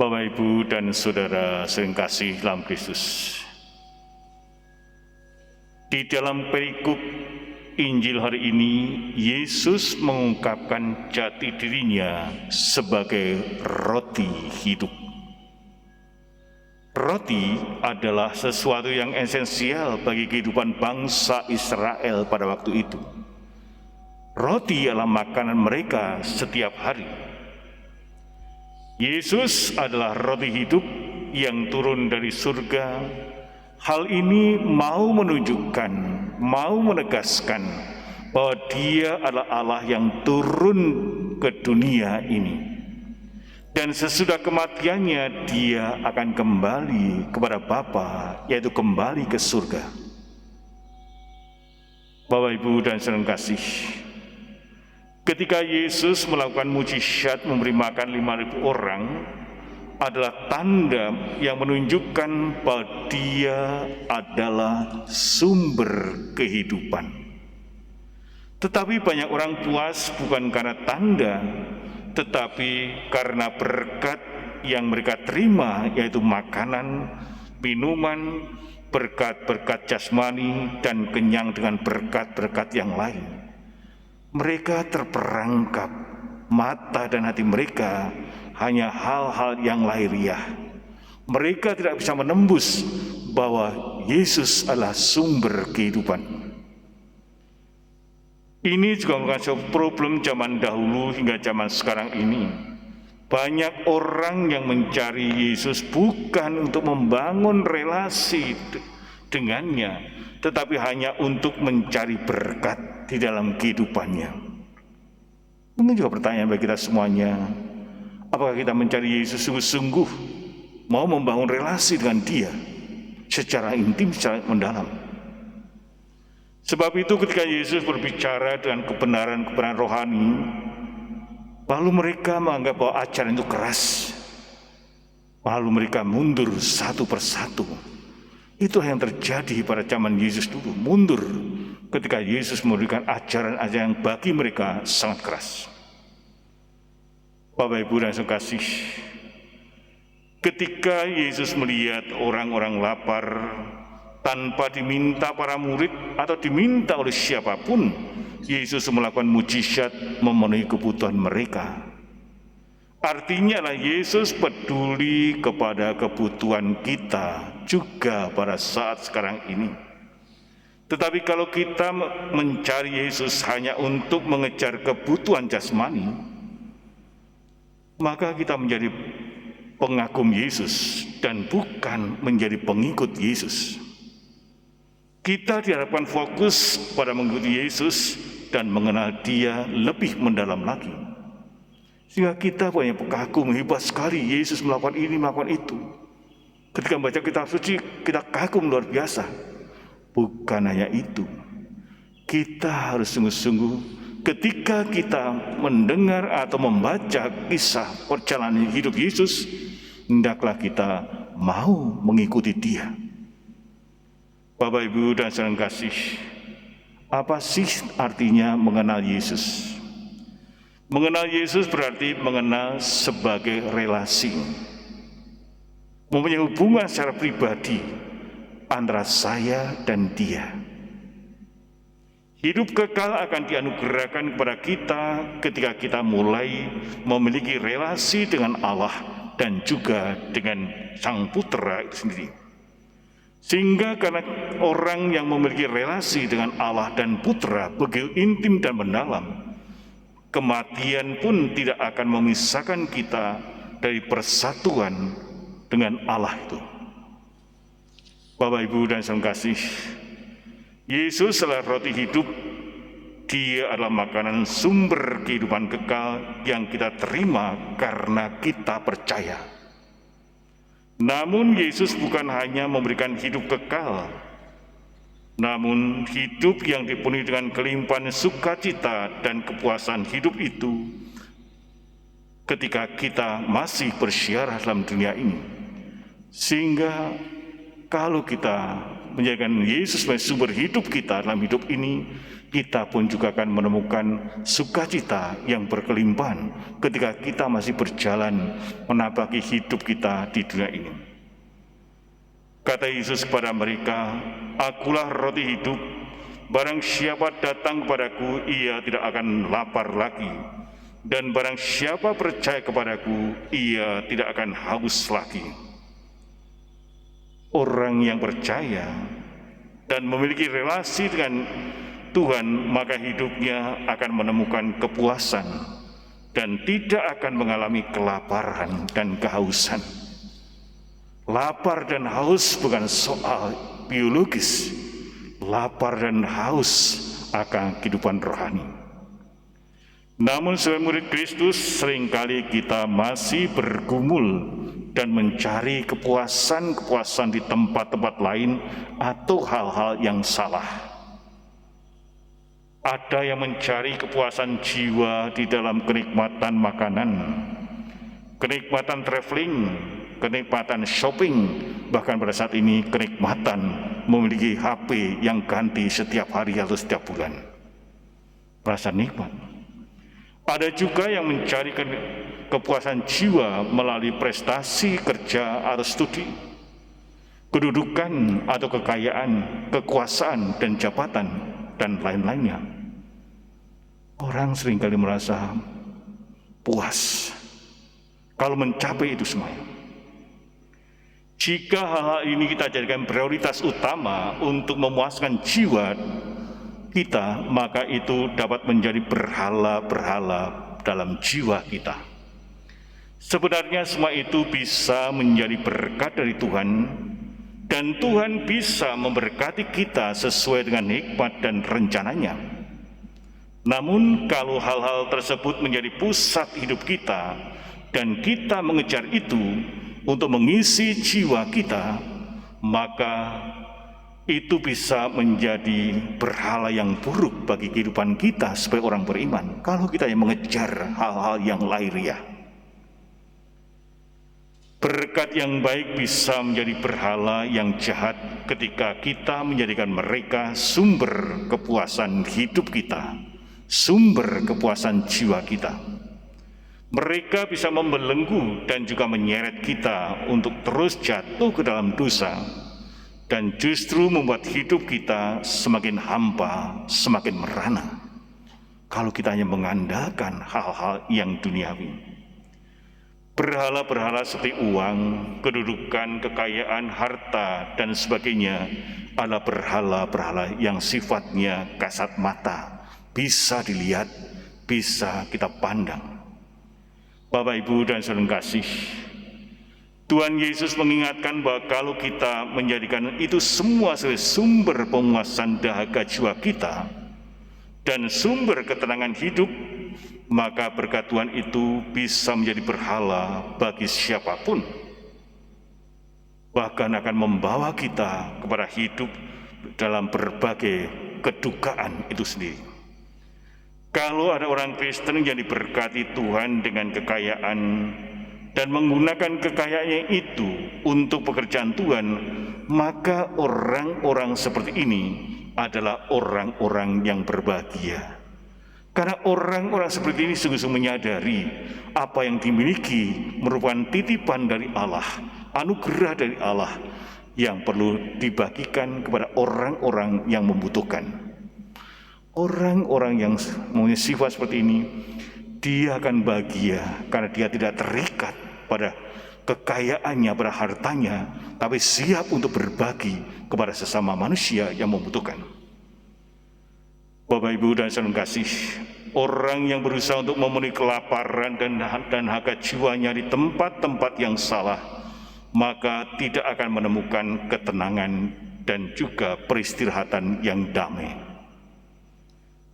Bapak, Ibu, dan Saudara yang kasih dalam Kristus. Di dalam perikop Injil hari ini, Yesus mengungkapkan jati dirinya sebagai roti hidup. Roti adalah sesuatu yang esensial bagi kehidupan bangsa Israel pada waktu itu. Roti adalah makanan mereka setiap hari. Yesus adalah roti hidup yang turun dari surga. Hal ini mau menunjukkan, mau menegaskan bahwa Dia adalah Allah yang turun ke dunia ini. Dan sesudah kematiannya, Dia akan kembali kepada Bapa, yaitu kembali ke surga. Bapak, Ibu, dan saudara kasih, ketika Yesus melakukan mujizat memberi makan 5.000 orang, adalah tanda yang menunjukkan bahwa Dia adalah sumber kehidupan. Tetapi banyak orang puas bukan karena tanda, tetapi karena berkat yang mereka terima, yaitu makanan, minuman, berkat-berkat jasmani, dan kenyang dengan berkat-berkat yang lain. Mereka terperangkap, mata dan hati mereka hanya hal-hal yang lahiriah. Mereka tidak bisa menembus bahwa Yesus adalah sumber kehidupan. Ini juga bukan sebuah problem zaman dahulu hingga zaman sekarang ini. Banyak orang yang mencari Yesus bukan untuk membangun relasi dengannya, tetapi hanya untuk mencari berkat di dalam kehidupannya. Ini juga pertanyaan bagi kita semuanya. Apakah kita mencari Yesus sungguh-sungguh, mau membangun relasi dengan Dia secara intim, secara mendalam? Sebab itu ketika Yesus berbicara dengan kebenaran-kebenaran rohani, lalu mereka menganggap bahwa ajaran itu keras, lalu mereka mundur satu persatu. Itulah yang terjadi pada zaman Yesus dulu, mundur ketika Yesus memberikan ajaran-ajaran yang bagi mereka sangat keras. Bapak, Ibu, dan saudara kasih, ketika Yesus melihat orang-orang lapar tanpa diminta para murid atau diminta oleh siapapun, Yesus melakukan mujizat memenuhi kebutuhan mereka. Artinya adalah Yesus peduli kepada kebutuhan kita juga pada saat sekarang ini. Tetapi kalau kita mencari Yesus hanya untuk mengejar kebutuhan jasmani, maka kita menjadi pengagum Yesus dan bukan menjadi pengikut Yesus. Kita diharapkan fokus pada mengikuti Yesus dan mengenal Dia lebih mendalam lagi. Sehingga kita banyak kagum, hebat sekali Yesus melakukan ini, melakukan itu. Ketika membaca kitab suci, kita kagum luar biasa. Bukan hanya itu. Kita harus sungguh-sungguh ketika kita mendengar atau membaca kisah perjalanan hidup Yesus, hendaklah kita mau mengikuti Dia. Bapak, Ibu, dan saudara kasih, apa sih artinya mengenal Yesus? Mengenal Yesus berarti mengenal sebagai relasi, mempunyai hubungan secara pribadi antara saya dan Dia. Hidup kekal akan dianugerahkan kepada kita ketika kita mulai memiliki relasi dengan Allah dan juga dengan Sang Putra itu sendiri. Sehingga karena orang yang memiliki relasi dengan Allah dan Putra begitu intim dan mendalam, kematian pun tidak akan memisahkan kita dari persatuan dengan Allah itu. Bapak, Ibu, dan saudara kasih, Yesus adalah roti hidup. Dia adalah makanan sumber kehidupan kekal yang kita terima karena kita percaya. Namun Yesus bukan hanya memberikan hidup kekal, namun hidup yang dipenuhi dengan kelimpahan sukacita dan kepuasan hidup itu ketika kita masih bersiarah dalam dunia ini. Sehingga kalau kita menjadikan Yesus sebagai sumber hidup kita dalam hidup ini, kita pun juga akan menemukan sukacita yang berkelimpahan ketika kita masih berjalan menapaki hidup kita di dunia ini. Kata Yesus kepada mereka, "Akulah roti hidup, barang siapa datang kepadaku, ia tidak akan lapar lagi. Dan barang siapa percaya kepadaku, ia tidak akan haus lagi." Orang yang percaya dan memiliki relasi dengan Tuhan, maka hidupnya akan menemukan kepuasan dan tidak akan mengalami kelaparan dan kehausan. Lapar dan haus bukan soal biologis, lapar dan haus akan kehidupan rohani. Namun sebagai murid Kristus, seringkali kita masih bergumul dan mencari kepuasan-kepuasan di tempat-tempat lain atau hal-hal yang salah. Ada yang mencari kepuasan jiwa di dalam kenikmatan makanan, kenikmatan traveling, kenikmatan shopping, bahkan pada saat ini kenikmatan memiliki HP yang ganti setiap hari atau setiap bulan. Rasa nikmat. Ada juga yang mencari kepuasan jiwa melalui prestasi, kerja, atau studi, kedudukan atau kekayaan, kekuasaan dan jabatan, dan lain-lainnya. Orang seringkali merasa puas kalau mencapai itu semuanya. Jika hal-hal ini kita jadikan prioritas utama untuk memuaskan jiwa kita, maka itu dapat menjadi berhala-berhala dalam jiwa kita. Sebenarnya semua itu bisa menjadi berkat dari Tuhan, dan Tuhan bisa memberkati kita sesuai dengan hikmat dan rencananya. Namun kalau hal-hal tersebut menjadi pusat hidup kita dan kita mengejar itu untuk mengisi jiwa kita, maka itu bisa menjadi berhala yang buruk bagi kehidupan kita sebagai orang beriman kalau kita yang mengejar hal-hal yang lahiriah. Berkat yang baik bisa menjadi berhala yang jahat ketika kita menjadikan mereka sumber kepuasan hidup kita, sumber kepuasan jiwa kita. Mereka bisa membelenggu dan juga menyeret kita untuk terus jatuh ke dalam dosa dan justru membuat hidup kita semakin hampa, semakin merana kalau kita hanya mengandalkan hal-hal yang duniawi. Berhala-berhala seperti uang, kedudukan, kekayaan, harta, dan sebagainya adalah berhala-berhala yang sifatnya kasat mata, bisa dilihat, bisa kita pandang. Bapak, Ibu, dan saudara kasih, Tuhan Yesus mengingatkan bahwa kalau kita menjadikan itu semua sebagai sumber pemuasan dahaga jiwa kita dan sumber ketenangan hidup, maka berkat Tuhan itu bisa menjadi berhala bagi siapapun. Bahkan akan membawa kita kepada hidup dalam berbagai kedukaan itu sendiri. Kalau ada orang Kristen yang diberkati Tuhan dengan kekayaan dan menggunakan kekayaannya itu untuk pekerjaan Tuhan, maka orang-orang seperti ini adalah orang-orang yang berbahagia. Karena orang-orang seperti ini sungguh-sungguh menyadari apa yang dimiliki merupakan titipan dari Allah, anugerah dari Allah yang perlu dibagikan kepada orang-orang yang membutuhkan. Orang-orang yang mempunyai sifat seperti ini, dia akan bahagia karena dia tidak terikat pada kekayaannya, pada hartanya, tapi siap untuk berbagi kepada sesama manusia yang membutuhkan. Bapak, Ibu, dan saudara kasih, orang yang berusaha untuk memenuhi kelaparan dan dahaga jiwanya di tempat-tempat yang salah, maka tidak akan menemukan ketenangan dan juga peristirahatan yang damai.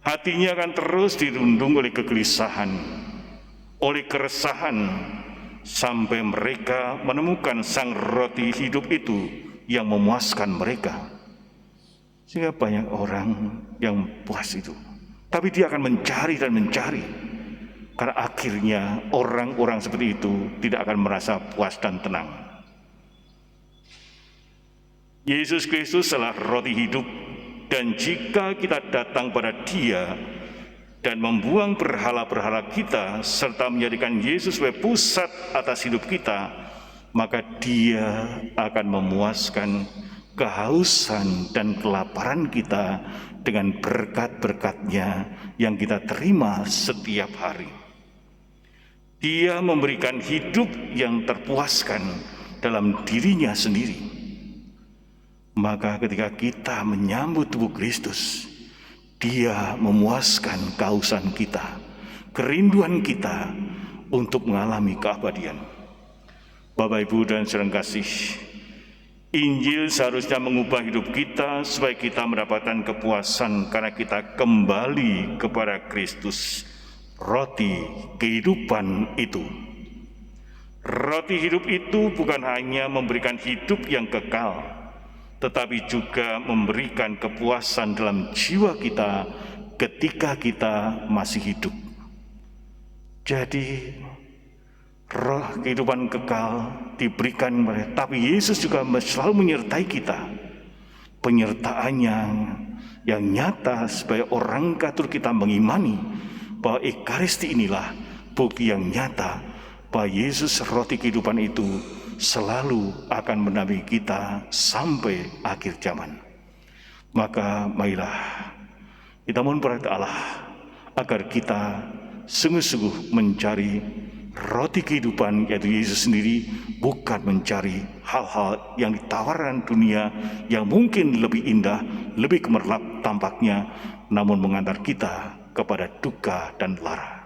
Hatinya akan terus dirundung oleh kegelisahan, oleh keresahan, sampai mereka menemukan sang roti hidup itu yang memuaskan mereka. Sehingga banyak orang yang puas itu, tapi dia akan mencari dan mencari, karena akhirnya orang-orang seperti itu tidak akan merasa puas dan tenang. Yesus Kristus adalah roti hidup Dan jika kita datang pada Dia dan membuang berhala-berhala kita serta menjadikan Yesus sebagai pusat atas hidup kita, maka Dia akan memuaskan kehausan dan kelaparan kita dengan berkat-berkat-Nya yang kita terima setiap hari. Dia memberikan hidup yang terpuaskan dalam dirinya sendiri. Maka ketika kita menyambut tubuh Kristus, Dia memuaskan kehausan kita, kerinduan kita untuk mengalami keabadian. Bapak, Ibu, dan saudara kasih, Injil seharusnya mengubah hidup kita supaya kita mendapatkan kepuasan karena kita kembali kepada Kristus, roti kehidupan itu. Roti hidup itu bukan hanya memberikan hidup yang kekal, tetapi juga memberikan kepuasan dalam jiwa kita ketika kita masih hidup. Jadi, roh kehidupan kekal diberikan kepada, tapi Yesus juga selalu menyertai kita. Penyertaannya yang nyata supaya orang Katolik kita mengimani bahwa Ekaristi inilah bukti yang nyata bahwa Yesus roti kehidupan itu selalu akan mendampingi kita sampai akhir zaman. Maka marilah kita mohon berkat Allah agar kita sungguh-sungguh mencari roti kehidupan, yaitu Yesus sendiri, bukan mencari hal-hal yang ditawarkan dunia yang mungkin lebih indah, lebih gemerlap tampaknya, namun mengantar kita kepada duka dan lara.